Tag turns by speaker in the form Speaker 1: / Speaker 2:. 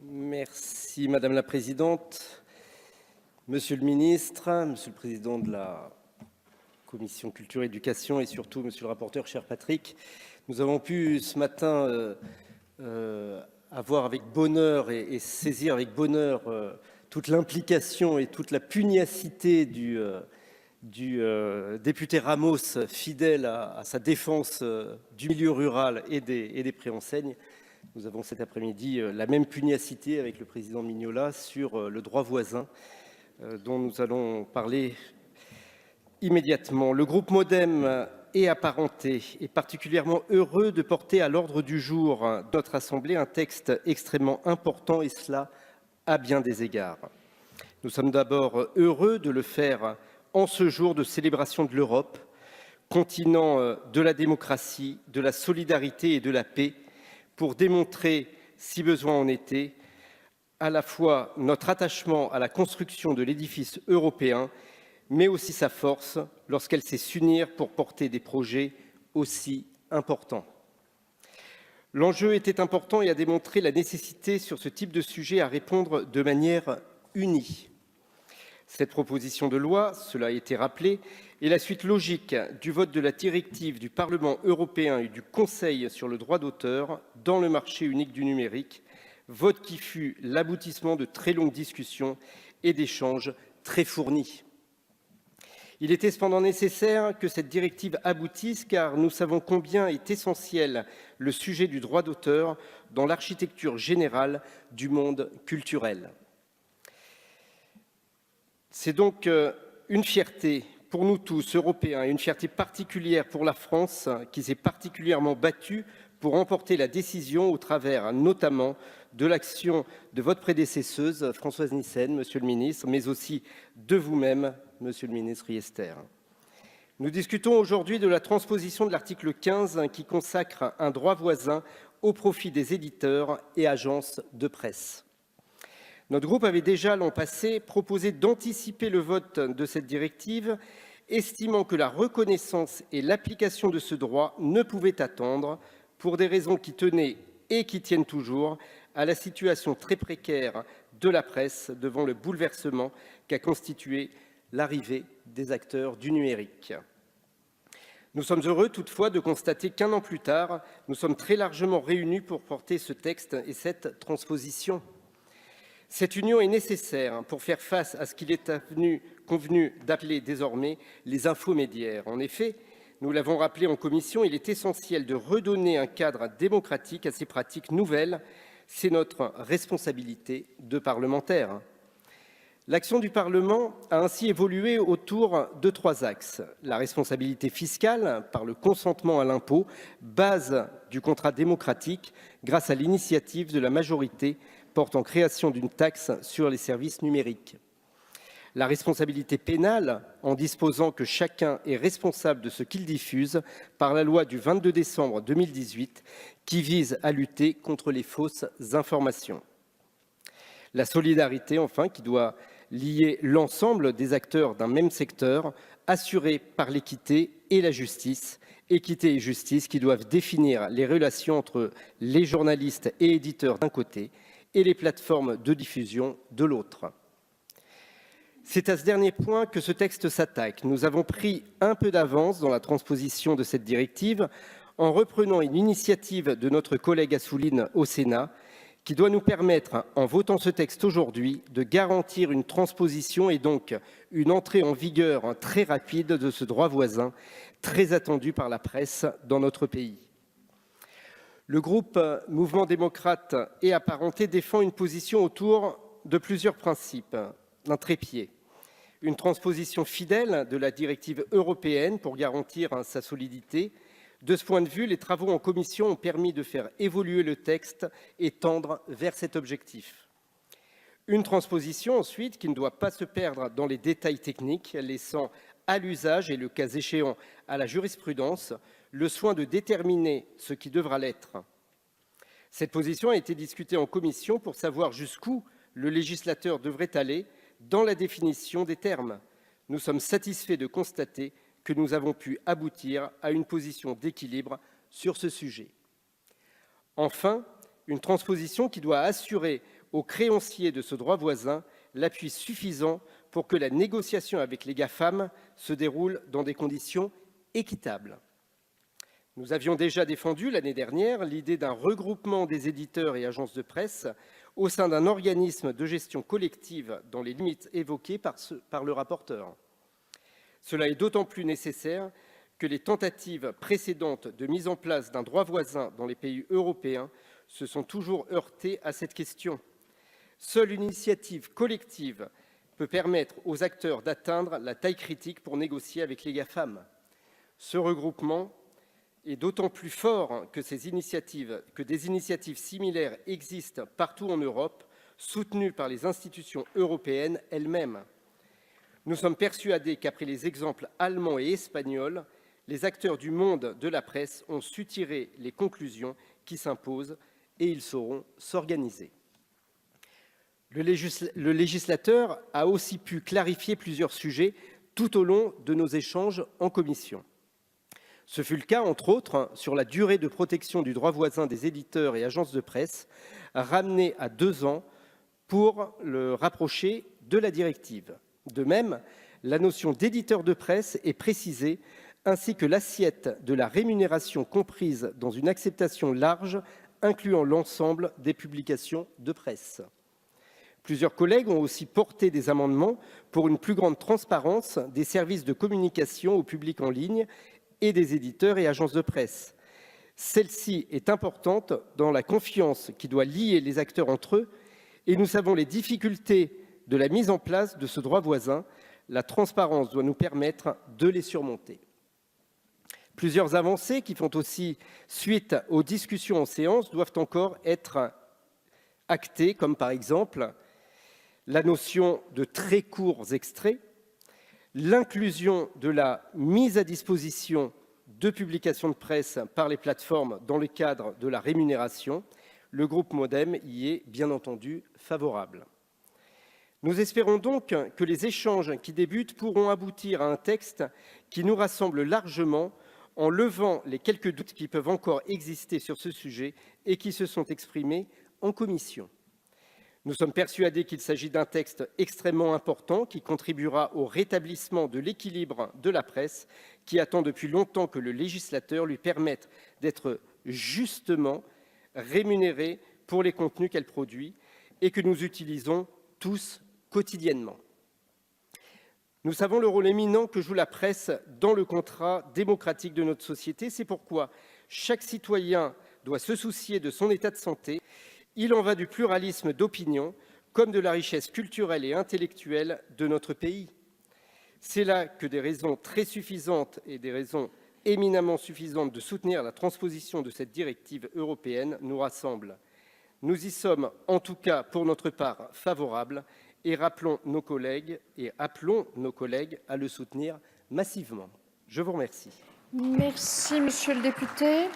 Speaker 1: Merci Madame la Présidente. Monsieur le Ministre, Monsieur le Président de la Commission Culture et Éducation et surtout Monsieur le rapporteur, cher Patrick, nous avons pu ce matin avoir avec bonheur et saisir avec bonheur toute l'implication et toute la pugnacité du député Ramos, fidèle à sa défense du milieu rural et des préenseignes. Nous avons cet après-midi la même pugnacité avec le président Mignola sur le droit voisin dont nous allons parler immédiatement. Le groupe MoDem et apparenté est particulièrement heureux de porter à l'ordre du jour de notre Assemblée un texte extrêmement important, et cela à bien des égards. Nous sommes d'abord heureux de le faire en ce jour de célébration de l'Europe, continent de la démocratie, de la solidarité et de la paix, pour démontrer, si besoin en était, à la fois notre attachement à la construction de l'édifice européen, mais aussi sa force lorsqu'elle sait s'unir pour porter des projets aussi importants. L'enjeu était important et a démontré la nécessité sur ce type de sujet à répondre de manière unie. Cette proposition de loi, cela a été rappelé, est la suite logique du vote de la directive du Parlement européen et du Conseil sur le droit d'auteur dans le marché unique du numérique, vote qui fut l'aboutissement de très longues discussions et d'échanges très fournis. Il était cependant nécessaire que cette directive aboutisse car nous savons combien est essentiel le sujet du droit d'auteur dans l'architecture générale du monde culturel. C'est donc une fierté pour nous tous, Européens, et une fierté particulière pour la France qui s'est particulièrement battue pour remporter la décision au travers notamment de l'action de votre prédécesseuse, Françoise Nyssen, Monsieur le Ministre, mais aussi de vous-même, Monsieur le Ministre Riester. Nous discutons aujourd'hui de la transposition de l'article 15 qui consacre un droit voisin au profit des éditeurs et agences de presse. Notre groupe avait déjà l'an passé proposé d'anticiper le vote de cette directive, estimant que la reconnaissance et l'application de ce droit ne pouvaient attendre pour des raisons qui tenaient et qui tiennent toujours à la situation très précaire de la presse devant le bouleversement qu'a constitué l'arrivée des acteurs du numérique. Nous sommes heureux toutefois de constater qu'un an plus tard, nous sommes très largement réunis pour porter ce texte et cette transposition. Cette union est nécessaire pour faire face à ce qu'il est convenu d'appeler désormais les infomédiaires. En effet, nous l'avons rappelé en commission, il est essentiel de redonner un cadre démocratique à ces pratiques nouvelles. C'est notre responsabilité de parlementaires. L'action du Parlement a ainsi évolué autour de 3 axes. La responsabilité fiscale par le consentement à l'impôt, base du contrat démocratique, grâce à l'initiative de la majorité portant création d'une taxe sur les services numériques. La responsabilité pénale, en disposant que chacun est responsable de ce qu'il diffuse par la loi du 22 décembre 2018, qui vise à lutter contre les fausses informations. La solidarité, enfin, qui doit lier l'ensemble des acteurs d'un même secteur, assurée par l'équité et la justice, équité et justice qui doivent définir les relations entre les journalistes et éditeurs d'un côté et les plateformes de diffusion de l'autre. C'est à ce dernier point que ce texte s'attaque. Nous avons pris un peu d'avance dans la transposition de cette directive en reprenant une initiative de notre collègue Assouline au Sénat qui doit nous permettre, en votant ce texte aujourd'hui, de garantir une transposition et donc une entrée en vigueur très rapide de ce droit voisin, très attendu par la presse dans notre pays. Le groupe Mouvement démocrate et apparenté défend une position autour de plusieurs principes. Un trépied, une transposition fidèle de la directive européenne pour garantir sa solidité. De ce point de vue, les travaux en commission ont permis de faire évoluer le texte et tendre vers cet objectif. Une transposition ensuite qui ne doit pas se perdre dans les détails techniques, laissant à l'usage et le cas échéant à la jurisprudence le soin de déterminer ce qui devra l'être. Cette position a été discutée en commission pour savoir jusqu'où le législateur devrait aller dans la définition des termes. Nous sommes satisfaits de constater que nous avons pu aboutir à une position d'équilibre sur ce sujet. Enfin, une transposition qui doit assurer aux créanciers de ce droit voisin l'appui suffisant pour que la négociation avec les GAFAM se déroule dans des conditions équitables. Nous avions déjà défendu l'année dernière l'idée d'un regroupement des éditeurs et agences de presse au sein d'un organisme de gestion collective dans les limites évoquées par le rapporteur. Cela est d'autant plus nécessaire que les tentatives précédentes de mise en place d'un droit voisin dans les pays européens se sont toujours heurtées à cette question. Seule une initiative collective peut permettre aux acteurs d'atteindre la taille critique pour négocier avec les GAFAM. Ce regroupement est d'autant plus fort que des initiatives similaires existent partout en Europe, soutenues par les institutions européennes elles-mêmes. Nous sommes persuadés qu'après les exemples allemands et espagnols, les acteurs du monde de la presse ont su tirer les conclusions qui s'imposent et ils sauront s'organiser. Le législateur a aussi pu clarifier plusieurs sujets tout au long de nos échanges en commission. Ce fut le cas, entre autres, sur la durée de protection du droit voisin des éditeurs et agences de presse, ramenée à 2 ans pour le rapprocher de la directive. De même, la notion d'éditeur de presse est précisée, ainsi que l'assiette de la rémunération comprise dans une acceptation large, incluant l'ensemble des publications de presse. Plusieurs collègues ont aussi porté des amendements pour une plus grande transparence des services de communication au public en ligne et des éditeurs et agences de presse. Celle-ci est importante dans la confiance qui doit lier les acteurs entre eux et nous savons les difficultés de la mise en place de ce droit voisin. La transparence doit nous permettre de les surmonter. Plusieurs avancées qui font aussi suite aux discussions en séance doivent encore être actées, comme par exemple la notion de très courts extraits, l'inclusion de la mise à disposition de publications de presse par les plateformes dans le cadre de la rémunération. Le groupe MODEM y est bien entendu favorable. Nous espérons donc que les échanges qui débutent pourront aboutir à un texte qui nous rassemble largement en levant les quelques doutes qui peuvent encore exister sur ce sujet et qui se sont exprimés en commission. Nous sommes persuadés qu'il s'agit d'un texte extrêmement important qui contribuera au rétablissement de l'équilibre de la presse qui attend depuis longtemps que le législateur lui permette d'être justement rémunérée pour les contenus qu'elle produit et que nous utilisons tous quotidiennement. Nous savons le rôle éminent que joue la presse dans le contrat démocratique de notre société. C'est pourquoi chaque citoyen doit se soucier de son état de santé. Il en va du pluralisme d'opinion comme de la richesse culturelle et intellectuelle de notre pays. C'est là que des raisons très suffisantes et des raisons éminemment suffisantes de soutenir la transposition de cette directive européenne nous rassemblent. Nous y sommes en tout cas pour notre part favorables et appelons nos collègues à le soutenir massivement. Je vous remercie.
Speaker 2: Merci, monsieur le député.